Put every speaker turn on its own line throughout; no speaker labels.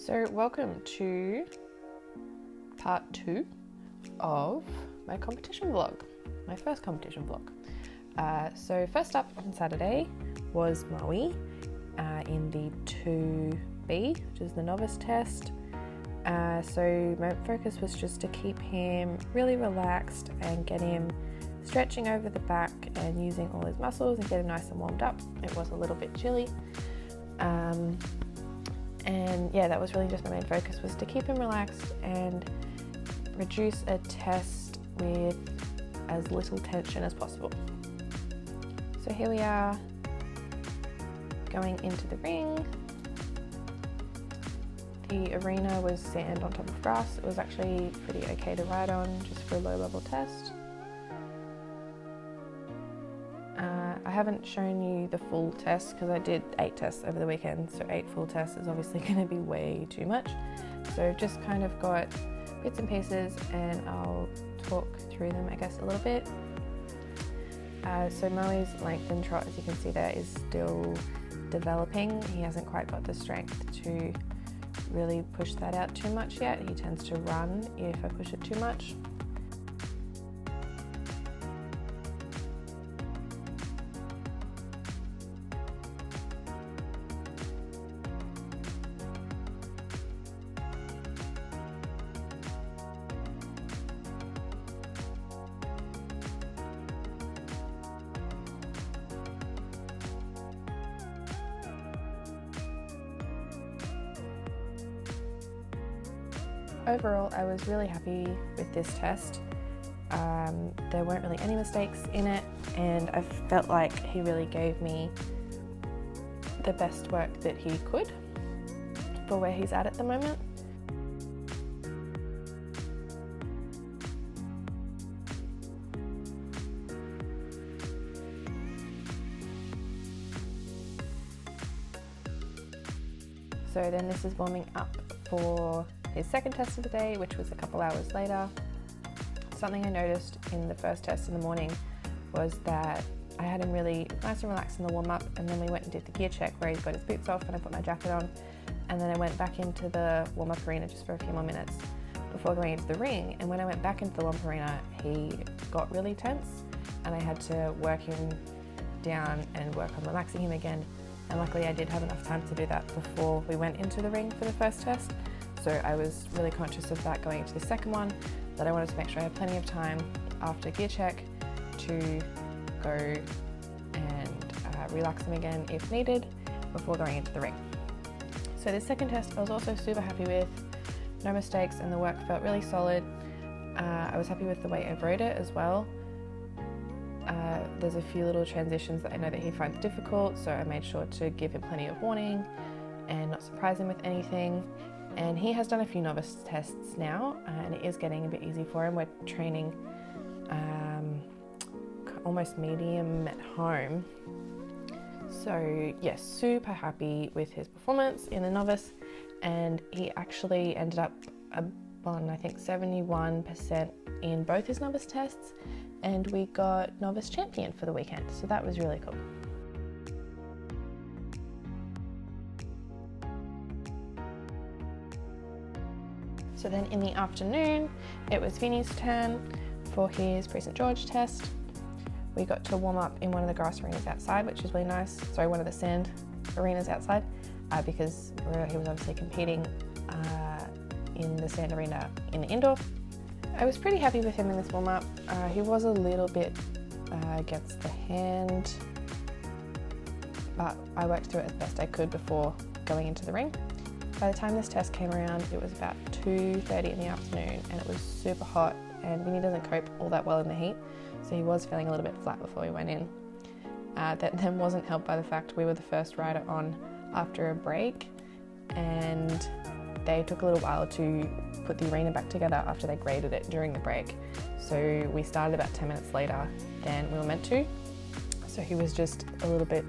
So welcome to part 2 of my competition vlog, my first competition vlog. So first up on Saturday was Maui in the 2B, which is the novice test. So my focus was just to keep him really relaxed and get him stretching over the back and using all his muscles and get him nice and warmed up. It was a little bit chilly. And yeah, that was really just my main focus, was to keep him relaxed and produce a test with as little tension as possible. So here we are going into the ring. The arena was sand on top of grass. It was actually pretty okay to ride on just for a low level test. I haven't shown you the full test because I did 8 tests over the weekend, so 8 full tests is obviously going to be way too much. So just kind of got bits and pieces, and I'll talk through them I guess a little bit. So Maui's Lengthen Trot, as you can see there, is still developing. He hasn't quite got the strength to really push that out too much yet. He tends to run if I push it too much. Overall, I was really happy with this test. There weren't really any mistakes in it, and I felt like he really gave me the best work that he could for where he's at the moment. So then this is warming up for his second test of the day, which was a couple hours later. Something I noticed in the first test in the morning was that I had him really nice and relaxed in the warm-up, and then we went and did the gear check where he's got his boots off and I put my jacket on, and then I went back into the warm-up arena just for a few more minutes before going into the ring. And when I went back into the warm-up arena, he got really tense and I had to work him down and work on relaxing him again. And luckily I did have enough time to do that before we went into the ring for the first test. So I was really conscious of that going into the second one, that I wanted to make sure I had plenty of time after gear check to go and relax him again if needed before going into the ring. So this second test I was also super happy with. No mistakes and the work felt really solid. I was happy with the way I rode it as well. There's a few little transitions that I know that he finds difficult, so I made sure to give him plenty of warning and not surprise him with anything. And he has done a few novice tests now, and it is getting a bit easy for him. We're training almost medium at home. So yes, super happy with his performance in the novice, and he actually ended up on I think 71% in both his novice tests, and we got novice champion for the weekend, so that was really cool. So then in the afternoon, it was Vinny's turn for his Pre-St. George test. We got to warm up in one of the grass arenas outside, which is really nice. Sorry, one of the sand arenas outside, because he was obviously competing in the sand arena in the indoor. I was pretty happy with him in this warm up. He was a little bit against the hand, but I worked through it as best I could before going into the ring. By the time this test came around, it was about 2:30 in the afternoon, and it was super hot, and Vinny doesn't cope all that well in the heat, so he was feeling a little bit flat before we went in. That then wasn't helped by the fact we were the first rider on after a break, and they took a little while to put the arena back together after they graded it during the break. So we started about 10 minutes later than we were meant to, so he was just a little bit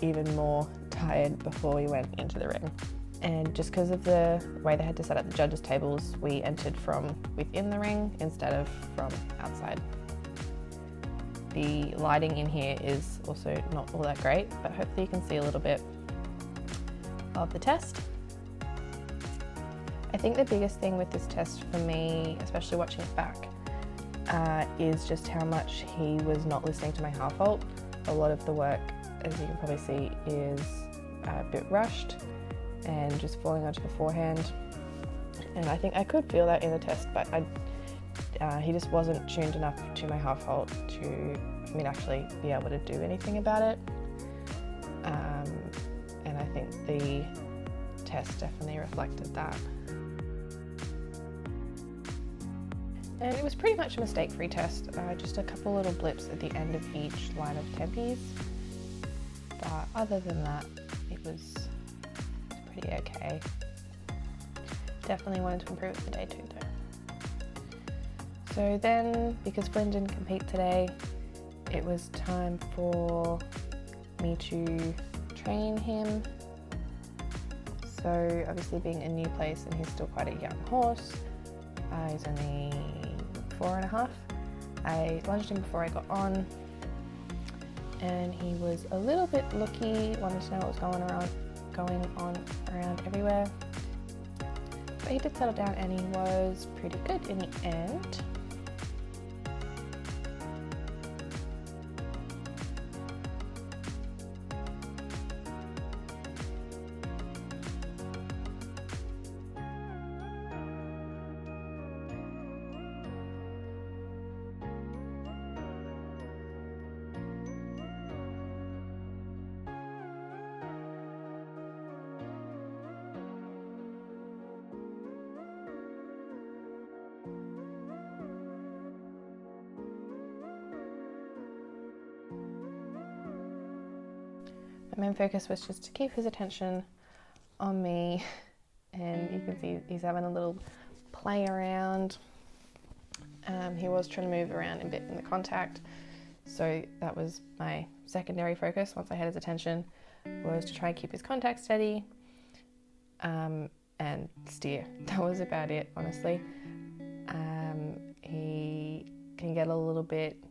even more tired before we went into the ring. And just because of the way they had to set up the judges' tables, we entered from within the ring instead of from outside. The lighting in here is also not all that great, but hopefully you can see a little bit of the test. I think the biggest thing with this test for me, especially watching it back, is just how much he was not listening to my half halt. A lot of the work, as you can probably see, is a bit rushed and just falling onto the forehand. And I think I could feel that in the test, but he just wasn't tuned enough to my half halt for me to actually be able to do anything about it. And I think the test definitely reflected that. And it was pretty much a mistake-free test, just a couple little blips at the end of each line of tempies. But other than that, it was pretty okay. Definitely wanted to improve it for day 2 though. So then, because Flynn didn't compete today, it was time for me to train him. So obviously being a new place and he's still quite a young horse, he's only 4.5. I lunged him before I got on and he was a little bit looky, wanted to know what was going on around everywhere. But he did settle down and he was pretty good in the end. My main focus was just to keep his attention on me, and you can see he's having a little play around. He was trying to move around a bit in the contact, so that was my secondary focus once I had his attention, was to try and keep his contact steady and steer. That was about it, honestly. He can get a little bit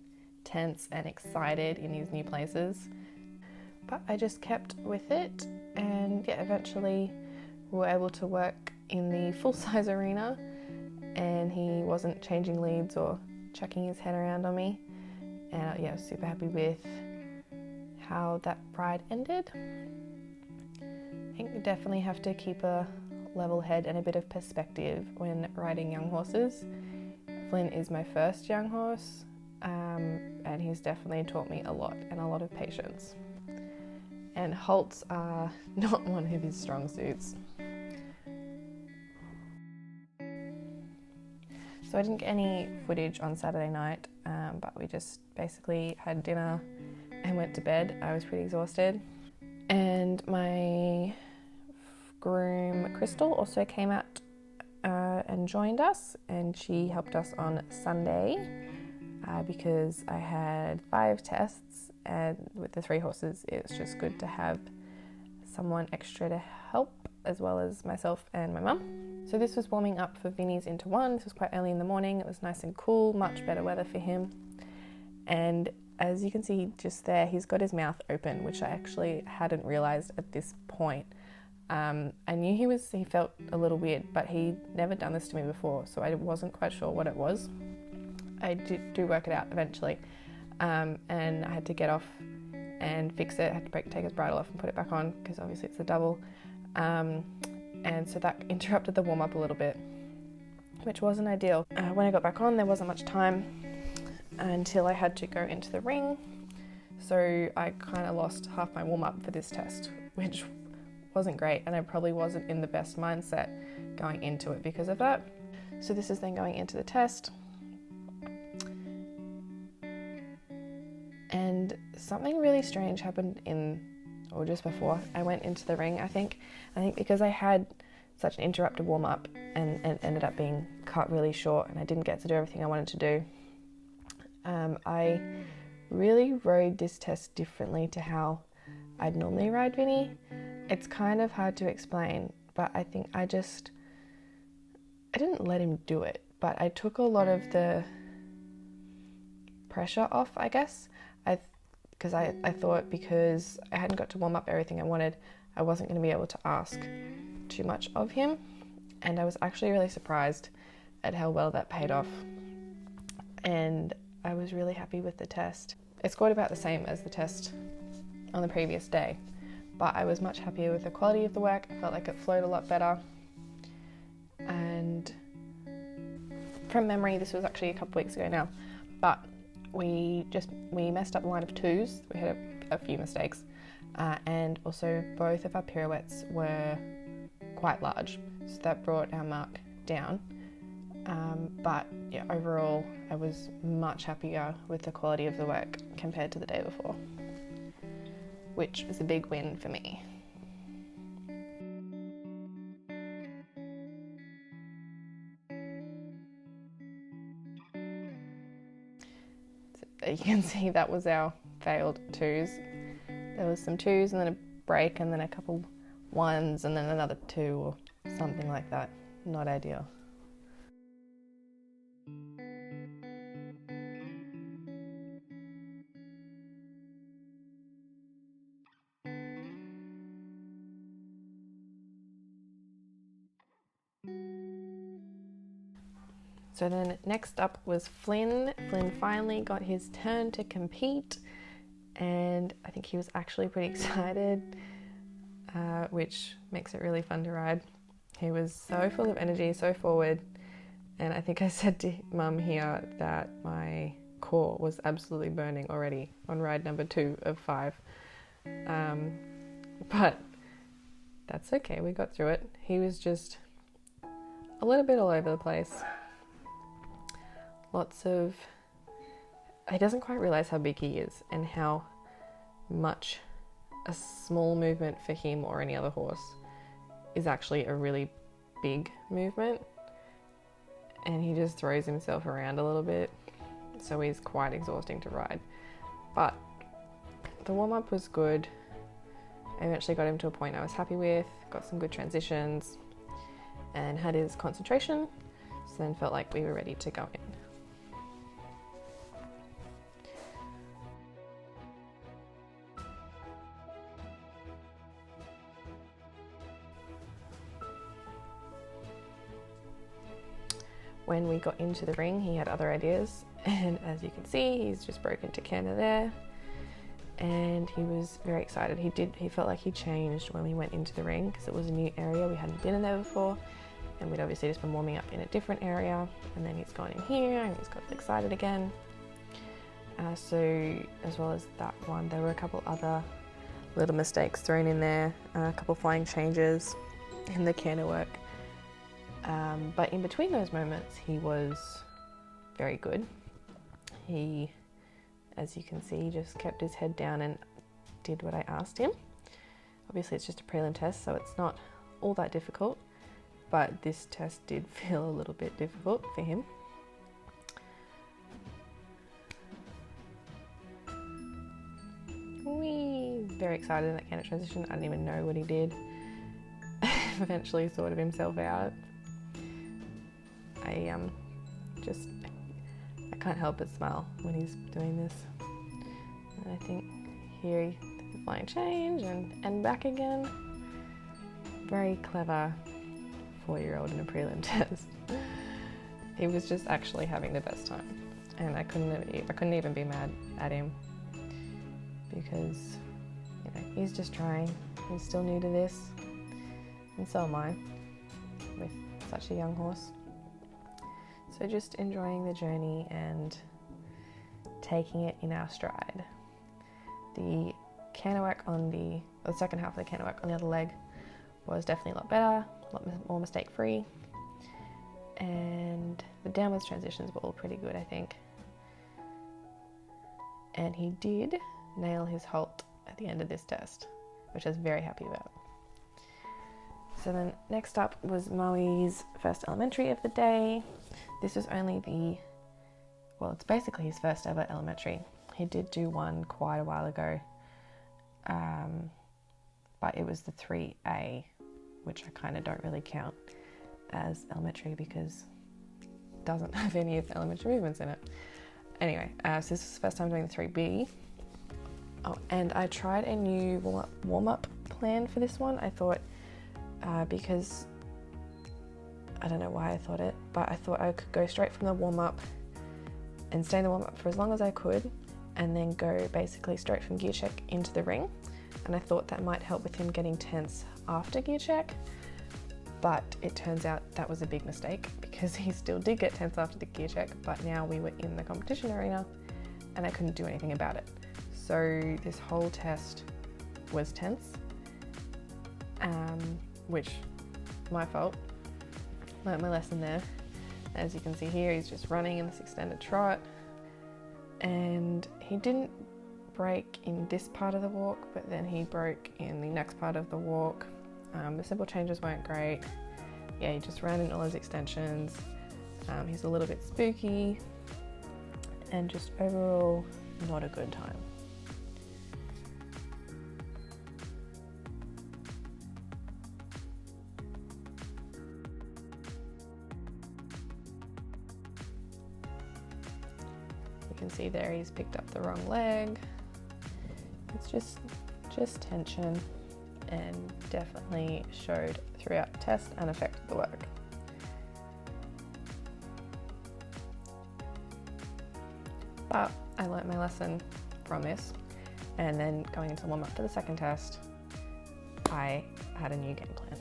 tense and excited in his new places. But I just kept with it, and yeah, eventually we were able to work in the full-size arena, and he wasn't changing leads or chucking his head around on me. And yeah, I was super happy with how that ride ended. I think you definitely have to keep a level head and a bit of perspective when riding young horses. Flynn is my first young horse, and he's definitely taught me a lot and a lot of patience. And halts are not one of his strong suits. So I didn't get any footage on Saturday night, but we just basically had dinner and went to bed. I was pretty exhausted. And my groom, Crystal, also came out and joined us, and she helped us on Sunday because I had 5 tests. And with the 3 horses, it's just good to have someone extra to help, as well as myself and my mum. So this was warming up for Vinny's into 1. This was quite early in the morning. It was nice and cool, much better weather for him. And as you can see just there, he's got his mouth open, which I actually hadn't realised at this point. I knew he felt a little weird, but he'd never done this to me before, so I wasn't quite sure what it was. I do work it out eventually. And I had to get off and fix it. I had to take his bridle off and put it back on because obviously it's a double. And so that interrupted the warm-up a little bit, which wasn't ideal. When I got back on, there wasn't much time until I had to go into the ring. So I kind of lost half my warm-up for this test, which wasn't great. And I probably wasn't in the best mindset going into it because of that. So this is then going into the test. And something really strange happened just before I went into the ring. I think because I had such an interrupted warm-up and ended up being cut really short and I didn't get to do everything I wanted to do, I really rode this test differently to how I'd normally ride Vinny. It's kind of hard to explain, but I think I didn't let him do it, but I took a lot of the pressure off, I guess. Because I thought because I hadn't got to warm up everything I wanted, I wasn't going to be able to ask too much of him. And I was actually really surprised at how well that paid off. And I was really happy with the test. It scored about the same as the test on the previous day, but I was much happier with the quality of the work. I felt like it flowed a lot better. And from memory, this was actually a couple weeks ago now, but we messed up the line of twos. We had a few mistakes, and also both of our pirouettes were quite large, so that brought our mark down. But yeah, overall, I was much happier with the quality of the work compared to the day before, which was a big win for me. So you can see that was our failed twos. There was some twos and then a break and then a couple ones and then another two or something like that. Not ideal. So then next up was Flynn. Flynn finally got his turn to compete, and I think he was actually pretty excited, which makes it really fun to ride. He was so full of energy, so forward, and I think I said to Mum here that my core was absolutely burning already on ride number 2 of 5. But that's okay, we got through it. He was just a little bit all over the place. He doesn't quite realise how big he is and how much a small movement for him or any other horse is actually a really big movement, and he just throws himself around a little bit, so he's quite exhausting to ride. But the warm-up was good. I eventually got him to a point I was happy with, got some good transitions and had his concentration, so then felt like we were ready to go in. When we got into the ring, he had other ideas, and as you can see, he's just broken to canter there, and he was very excited. He felt like he changed when we went into the ring because it was a new area. We hadn't been in there before, and we'd obviously just been warming up in a different area, and then he's gone in here and he's got excited again. So as well as that one, there were a couple other little mistakes thrown in there, a couple flying changes in the canter work. But in between those moments, he was very good. He, as you can see, just kept his head down and did what I asked him. Obviously, it's just a prelim test, so it's not all that difficult, but this test did feel a little bit difficult for him. Very excited in that canter transition. I didn't even know what he did. Eventually sorted himself out. I can't help but smile when he's doing this. And I think here the flying change and back again. Very clever 4-year-old in a prelim test. He was just actually having the best time, and I couldn't even be mad at him because he's just trying. He's still new to this, and so am I with such a young horse. So just enjoying the journey and taking it in our stride. The canter work the second half of the canter work on the other leg was definitely a lot better, a lot more mistake-free, and the downwards transitions were all pretty good, I think. And he did nail his halt at the end of this test, which I was very happy about. So then next up was Maui's first elementary of the day. This was only it's basically his first ever elementary. He did do one quite a while ago, but it was the 3A, which I kind of don't really count as elementary because it doesn't have any of the elementary movements in it. Anyway, so this was the first time doing the 3B. Oh, and I tried a new warm-up plan for this one. I thought because I don't know why I thought it, but I thought I could go straight from the warm-up and stay in the warm-up for as long as I could, and then go basically straight from gear check into the ring. And I thought that might help with him getting tense after gear check, but it turns out that was a big mistake, because he still did get tense after the gear check, but now we were in the competition arena and I couldn't do anything about it. So this whole test was tense, which, my fault. Learned my lesson there. As you can see here, he's just running in this extended trot, and he didn't break in this part of the walk, but then he broke in the next part of the walk. The simple changes weren't great. Yeah, he just ran in all his extensions. He's a little bit spooky, and just overall not a good time. You can see there he's picked up the wrong leg. It's just tension, and definitely showed throughout the test and affected the work. But I learnt my lesson from this, and then going into the warm-up for the second test, I had a new game plan.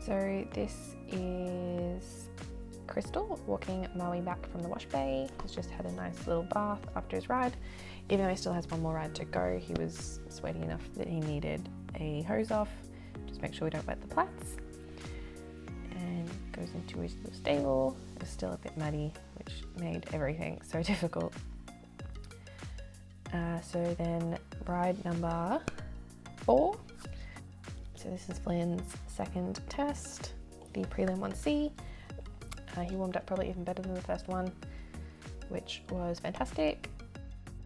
So this is Crystal walking Maui back from the wash bay. He's just had a nice little bath after his ride. Even though he still has one more ride to go, he was sweaty enough that he needed a hose off. Just make sure we don't wet the plats. And goes into his little stable. It was still a bit muddy, which made everything so difficult. So then ride number 4. So this is Flynn's second test, the prelim 1C. He warmed up probably even better than the first one, which was fantastic.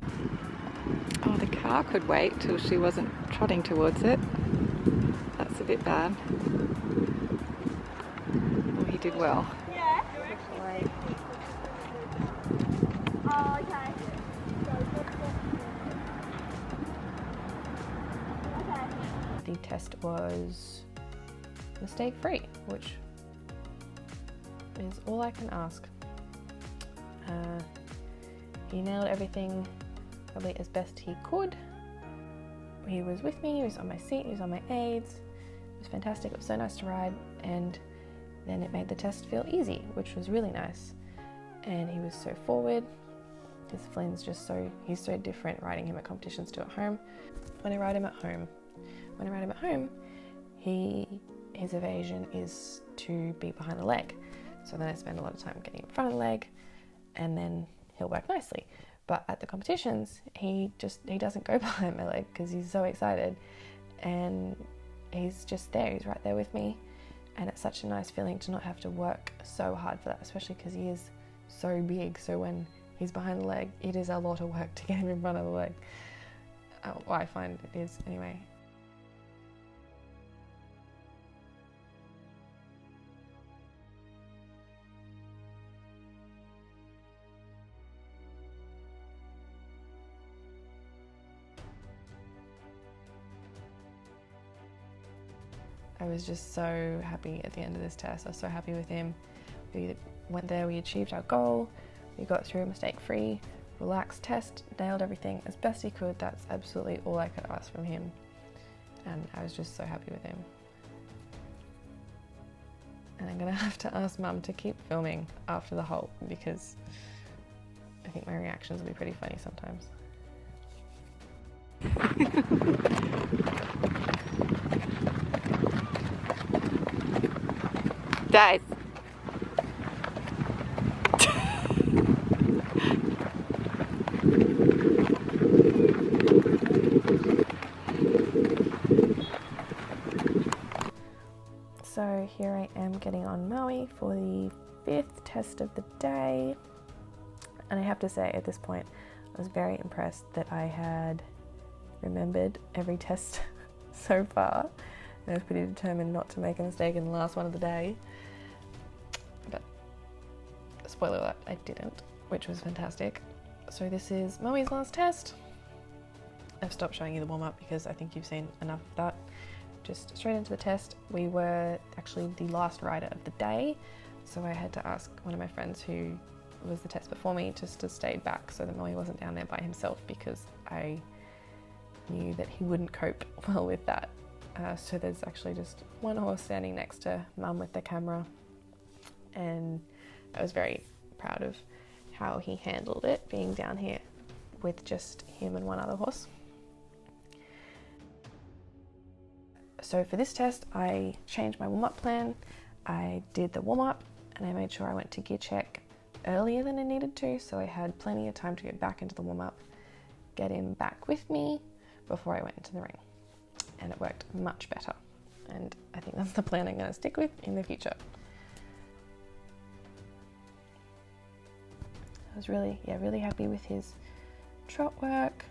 Oh, the car could wait till she wasn't trotting towards it. That's a bit bad. Oh, he did well.
Yeah. Oh, okay.
The test was mistake-free, which is all I can ask. He nailed everything probably as best he could. He was with me, he was on my seat, he was on my aids. It was fantastic, it was so nice to ride, and then it made the test feel easy, which was really nice. And he was so forward, because Flynn's just he's so different riding him at competitions to at home. When I ride him at home, his evasion is to be behind the leg. So then I spend a lot of time getting in front of the leg, and then he'll work nicely. But at the competitions, he doesn't go behind my leg because he's so excited, and he's just there, he's right there with me. And it's such a nice feeling to not have to work so hard for that, especially because he is so big. So when he's behind the leg, it is a lot of work to get him in front of the leg. I find it is anyway. I was just so happy at the end of this test. I was so happy with him. We went there, we achieved our goal, we got through a mistake-free, relaxed test, nailed everything as best he could. That's absolutely all I could ask from him. And I was just so happy with him. And I'm gonna have to ask Mum to keep filming after the halt, because I think my reactions will be pretty funny sometimes.
Dave.
So here I am getting on Maui for the 5th test of the day. And I have to say, at this point, I was very impressed that I had remembered every test so far. And I was pretty determined not to make a mistake in the last one of the day. But spoiler alert, I didn't, which was fantastic. So this is Maui's last test. I've stopped showing you the warm-up because I think you've seen enough of that. Just straight into the test. We were actually the last rider of the day, so I had to ask one of my friends who was the test before me just to stay back so that Maui wasn't down there by himself, because I knew that he wouldn't cope well with that. So there's actually just one horse standing next to Mum with the camera, and I was very proud of how he handled it, being down here with just him and one other horse. So for this test, I changed my warm-up plan. I did the warm-up and I made sure I went to gear check earlier than I needed to, so I had plenty of time to get back into the warm-up, get him back with me before I went into the ring. And it worked much better. And I think that's the plan I'm going to stick with in the future. I was really happy with his trot work.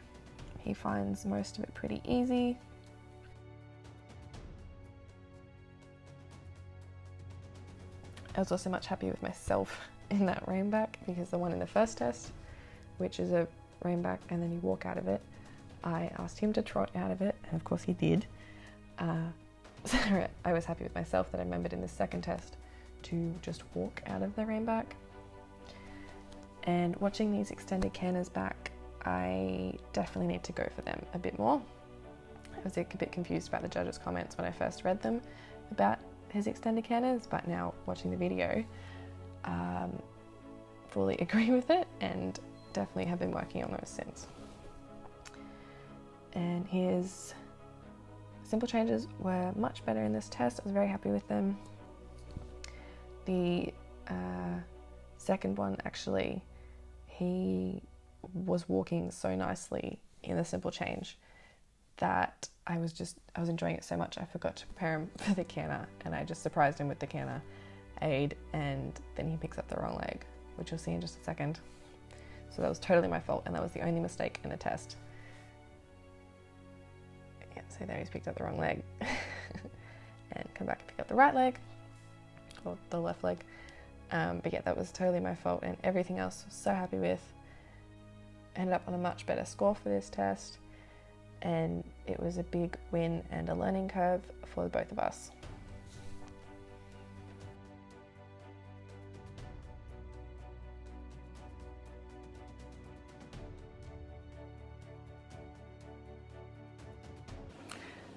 He finds most of it pretty easy. I was also much happier with myself in that reinback, because the one in the first test, which is a reinback and then you walk out of it, I asked him to trot out of it, and of course he did. So I was happy with myself that I remembered in the second test to just walk out of the reinback. And watching these extended canters back, I definitely need to go for them a bit more. I was a bit confused about the judges' comments when I first read them about his extended canters, but now watching the video, fully agree with it and definitely have been working on those since. And his simple changes were much better in this test. I was very happy with them. The second one, actually, he was walking so nicely in the simple change that I was enjoying it so much I forgot to prepare him for the canter, and I just surprised him with the canter aid, and then he picks up the wrong leg, which you'll see in just a second. So that was totally my fault, and that was the only mistake in the test. Yeah, so there he's picked up the wrong leg. And come back and pick up the right leg, or the left leg. But yeah, that was totally my fault, and everything else I was so happy with. Ended up on a much better score for this test, and it was a big win and a learning curve for both of us.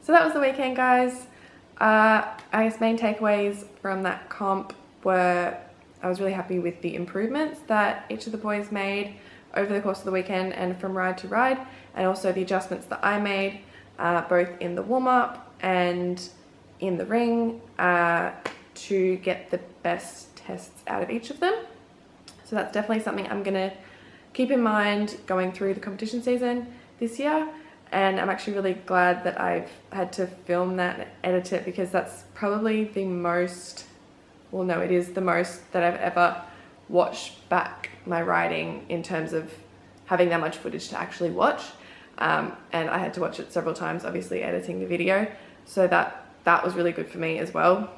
So that was the weekend, guys. I guess main takeaways from that comp were I was really happy with the improvements that each of the boys made over the course of the weekend and from ride to ride, and also the adjustments that I made both in the warm-up and in the ring to get the best tests out of each of them. So that's definitely something I'm gonna keep in mind going through the competition season this year. And I'm actually really glad that I've had to film that and edit it, because that's probably the most, well no, it is the most that I've ever watched back my riding in terms of having that much footage to actually watch. And I had to watch it several times, obviously editing the video. So that was really good for me as well.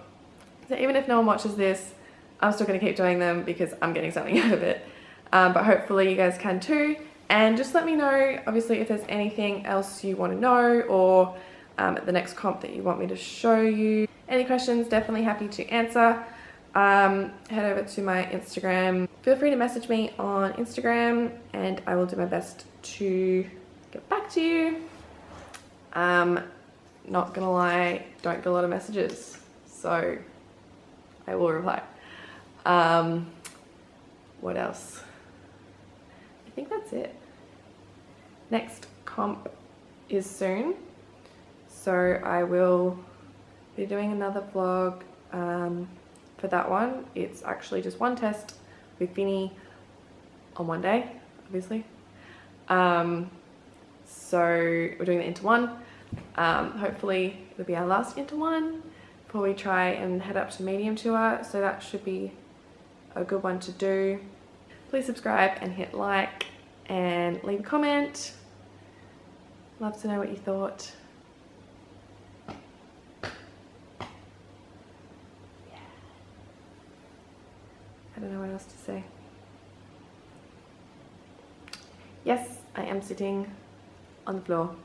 So even if no one watches this, I'm still gonna keep doing them because I'm getting something out of it. But hopefully you guys can too. And just let me know, obviously, if there's anything else you want to know, or at the next comp that you want me to show you. Any questions, definitely happy to answer. Head over to my Instagram. Feel free to message me on Instagram and I will do my best to get back to you. Not gonna lie, don't get a lot of messages, so I will reply. What else? I think that's it. Next comp is soon, so I will be doing another vlog for that one. It's actually just one test with Vinny on one day, obviously. So we're doing the Inter One. Hopefully it'll be our last Inter One before we try and head up to medium tour, so that should be a good one to do. Please subscribe and hit like and leave a comment. Love to know what you thought. Yeah. I don't know what else to say. Yes, I am sitting on the floor.